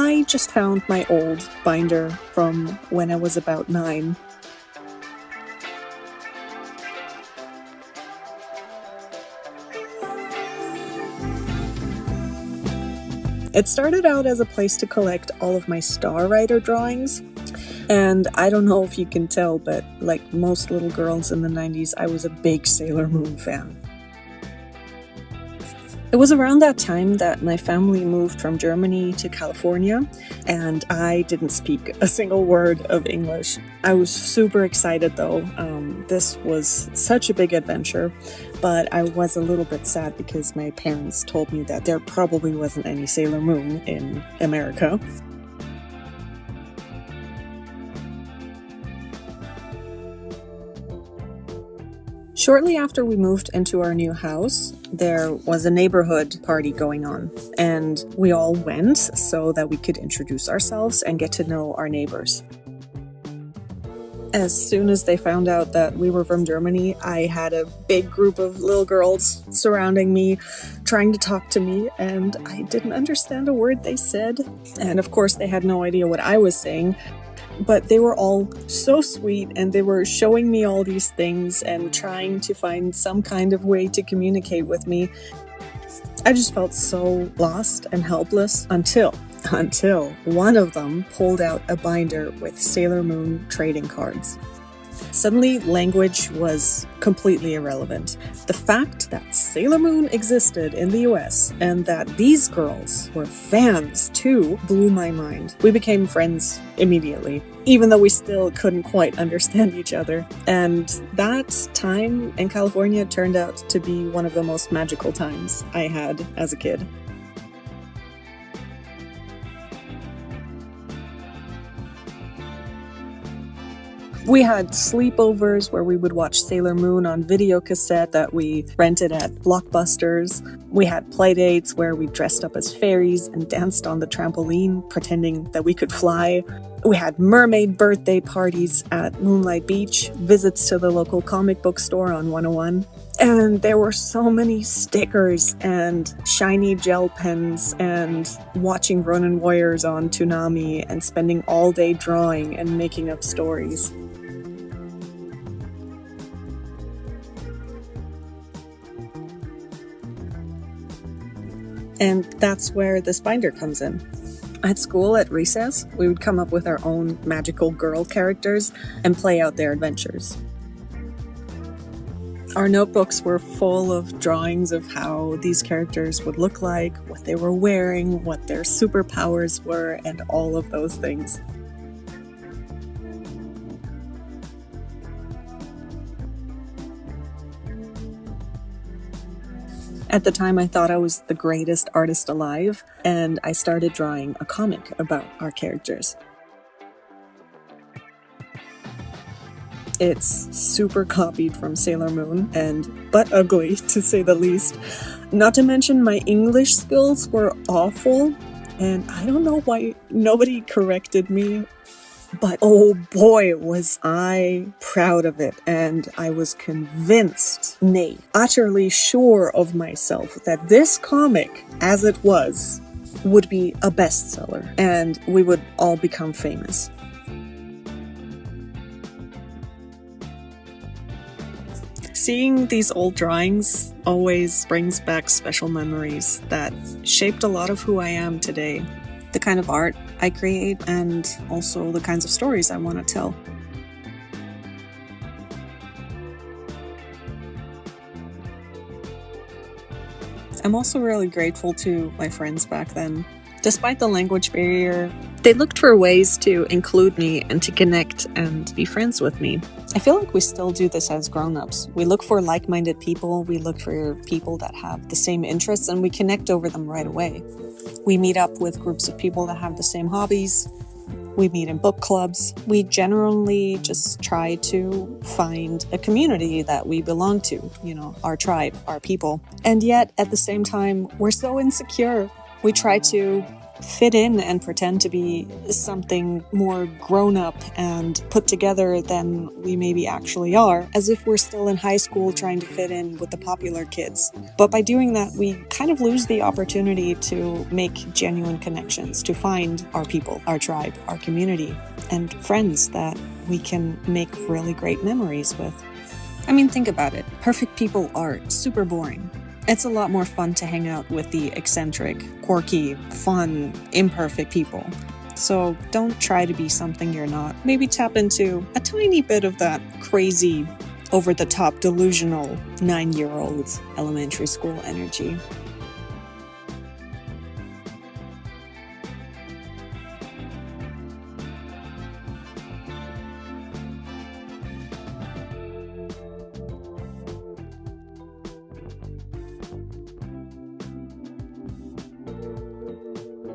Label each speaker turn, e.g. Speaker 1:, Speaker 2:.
Speaker 1: I just found my old binder from when I was about 9. It started out as a place to collect all of my Star Rider drawings, and I don't know if you can tell, but like most little girls in the 90s, I was a big Sailor Moon fan. It was around that time that my family moved from Germany to California, and I didn't speak a single word of English. I was super excited though. This was such a big adventure, but I was a little bit sad because my parents told me that there probably wasn't any Sailor Moon in America. Shortly after we moved into our new house, there was a neighborhood party going on, and we all went so that we could introduce ourselves and get to know our neighbors. As soon as they found out that we were from Germany, I had a big group of little girls surrounding me, trying to talk to me, and I didn't understand a word they said. And of course, they had no idea what I was saying. But they were all so sweet, and they were showing me all these things and trying to find some kind of way to communicate with me. I just felt so lost and helpless until one of them pulled out a binder with Sailor Moon trading cards. Suddenly, language was completely irrelevant. The fact that Sailor Moon existed in the US and that these girls were fans too blew my mind. We became friends immediately, even though we still couldn't quite understand each other. And that time in California turned out to be one of the most magical times I had as a kid. We had sleepovers where we would watch Sailor Moon on video cassette that we rented at Blockbusters. We had playdates where we dressed up as fairies and danced on the trampoline, pretending that we could fly. We had mermaid birthday parties at Moonlight Beach, visits to the local comic book store on 101. And there were so many stickers and shiny gel pens and watching Ronin Warriors on Toonami and spending all day drawing and making up stories. And that's where this binder comes in. At school, at recess, we would come up with our own magical girl characters and play out their adventures. Our notebooks were full of drawings of how these characters would look like, what they were wearing, what their superpowers were, and all of those things. At the time, I thought I was the greatest artist alive, and I started drawing a comic about our characters. It's super copied from Sailor Moon, but ugly, to say the least. Not to mention my English skills were awful, and I don't know why nobody corrected me. But oh boy, was I proud of it, and I was convinced, nay, utterly sure of myself that this comic, as it was, would be a bestseller, and we would all become famous. Seeing these old drawings always brings back special memories that shaped a lot of who I am today. The kind of art I create, and also the kinds of stories I want to tell. I'm also really grateful to my friends back then. Despite the language barrier, they looked for ways to include me and to connect and be friends with me. I feel like we still do this as grown-ups. We look for like-minded people, we look for people that have the same interests, and we connect over them right away. We meet up with groups of people that have the same hobbies. We meet in book clubs. We generally just try to find a community that we belong to, our tribe, our people. And yet, at the same time, we're so insecure. We try to fit in and pretend to be something more grown up and put together than we maybe actually are, as if we're still in high school trying to fit in with the popular kids. But by doing that, we kind of lose the opportunity to make genuine connections, to find our people, our tribe, our community, and friends that we can make really great memories with. I mean, think about it. Perfect people are super boring. It's a lot more fun to hang out with the eccentric, quirky, fun, imperfect people. So don't try to be something you're not. Maybe tap into a tiny bit of that crazy, over-the-top, delusional 9-year-old elementary school energy.